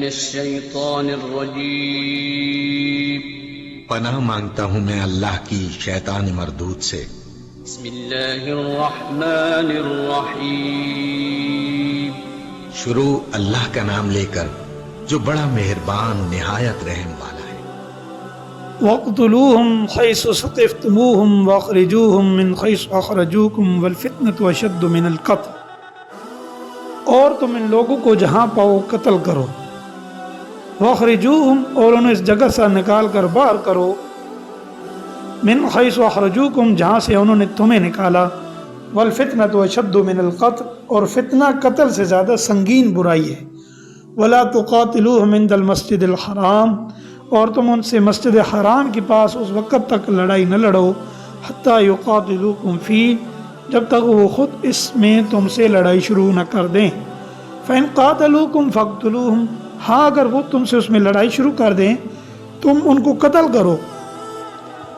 الشيطان الرجيم پناہ مانگتا ہوں میں اللہ کی شیطان مردود سے۔ بسم اللہ الرحمن الرحیم شروع اللہ کا نام لے کر جو بڑا مہربان نہایت رحم والا ہے۔ وَاقْتُلُوهُمْ حَيْثُ ثَقِفْتُمُوهُمْ وَأَخْرِجُوهُمْ مِنْ حَيْثُ أَخْرَجُوكُمْ وَالْفِتْنَةُ أَشَدُّ مِنَ الْقَتْلِ، اور تم ان لوگوں کو جہاں پاؤ قتل کرو۔ وَأَخْرِجُوهُمْ، اور انہیں اس جگہ سے نکال کر باہر کرو۔ مِنْ حَيْثُ أَخْرَجُوكُمْ، جہاں سے انہوں نے تمہیں نکالا۔ وَالْفِتْنَةُ أَشَدُّ مِنَ الْقَتْلِ، اور فتنہ قتل سے زیادہ سنگین برائی ہے۔ وَلَا تُقَاتِلُوهُمْ عِنْدَ الْمَسْجِدِ الْحَرَامِ، اور تم ان سے مسجد حرام کے پاس اس وقت تک لڑائی نہ لڑو حتیٰ یقاتلوکم فیہ، جب تک وہ خود اس میں تم سے لڑائی شروع نہ کر دیں۔ فَإِنْ قَاتَلُوكُمْ فَاقْتُلُوهُمْ، ہاں اگر وہ تم سے اس میں لڑائی شروع کر دیں تم ان کو قتل کرو۔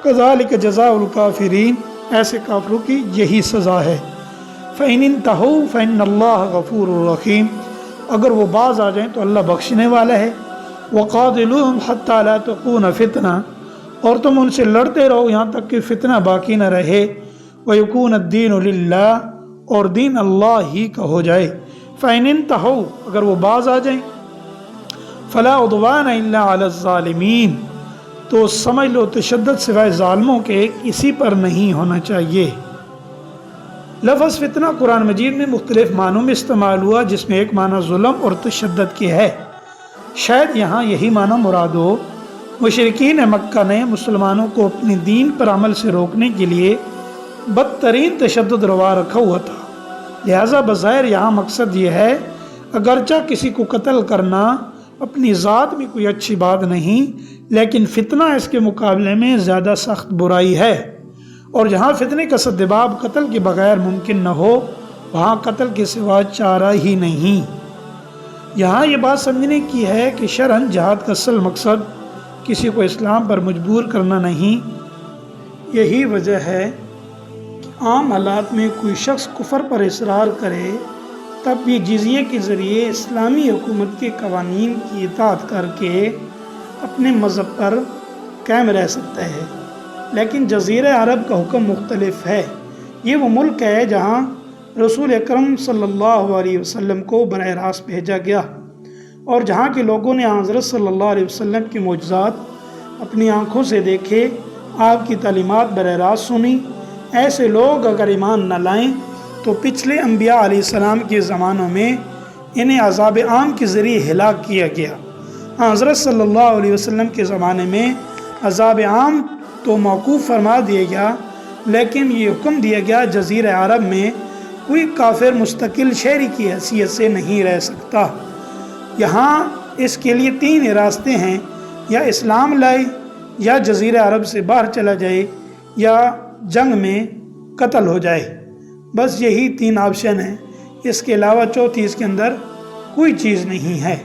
کذالک جزاء الکافرین، ایسے کافروں کی یہی سزا ہے۔ فَإِنِ انتہوا فَإِنَّ اللَّهَ غَفُورٌ رَحِيمٌ، اگر وہ باز آ جائیں تو اللہ بخشنے والا ہے۔ وَقَاتِلُوهُمْ حَتَّى لَا تَكُونَ فِتْنَةٌ، اور تم ان سے لڑتے رہو یہاں تک کہ فتنہ باقی نہ رہے۔ وَيَكُونَ الدِّينُ لِلَّهِ، اور دین اللہ ہی کا ہو جائے۔ فَإِنِ انتہوا، اگر وہ باز آ جائیں، فَلَا عُدْوَانَ إِلَّا عَلَى الظَّالِمِينَ، تو سمجھ لو تشدد سوائے ظالموں کے کسی پر نہیں ہونا چاہیے۔ لفظ فتنہ قرآن مجید میں مختلف معنوں میں استعمال ہوا، جس میں ایک معنی ظلم اور تشدد کے ہے۔ شاید یہاں یہی معنی مراد ہو۔ مشرکین مکہ نے مسلمانوں کو اپنے دین پر عمل سے روکنے کے لیے بدترین تشدد روا رکھا ہوا تھا، لہٰذا بظاہر یہاں مقصد یہ ہے اگرچہ کسی کو قتل کرنا اپنی ذات میں کوئی اچھی بات نہیں، لیکن فتنہ اس کے مقابلے میں زیادہ سخت برائی ہے، اور جہاں فتنے کا سدباب قتل کے بغیر ممکن نہ ہو وہاں قتل کے سوا چارہ ہی نہیں۔ یہاں یہ بات سمجھنے کی ہے کہ شرعاً جہاد کا اصل مقصد کسی کو اسلام پر مجبور کرنا نہیں۔ یہی وجہ ہے کہ عام حالات میں کوئی شخص کفر پر اصرار کرے تب بھی جزیے کے ذریعے اسلامی حکومت کے قوانین کی اطاعت کر کے اپنے مذہب پر قائم رہ سکتا ہے، لیکن جزیرہ عرب کا حکم مختلف ہے۔ یہ وہ ملک ہے جہاں رسول اکرم صلی اللہ علیہ وسلم کو براہ راست بھیجا گیا، اور جہاں کے لوگوں نے حضرت صلی اللہ علیہ وسلم کے معجزات اپنی آنکھوں سے دیکھے، آپ کی تعلیمات براہ راست سنی۔ ایسے لوگ اگر ایمان نہ لائیں تو پچھلے انبیاء علیہ السلام کے زمانوں میں انہیں عذاب عام کے ذریعے ہلاک کیا گیا۔ حضرت صلی اللہ علیہ وسلم کے زمانے میں عذاب عام تو موقوف فرما دیا گیا، لیکن یہ حکم دیا گیا جزیرہ عرب میں کوئی کافر مستقل شہری کی حیثیت سے نہیں رہ سکتا۔ یہاں اس کے لیے تین راستے ہیں، یا اسلام لائے، یا جزیرہ عرب سے باہر چلا جائے، یا جنگ میں قتل ہو جائے۔ بس یہی تین آپشن ہیں، اس کے علاوہ چوتھی اس کے اندر کوئی چیز نہیں ہے۔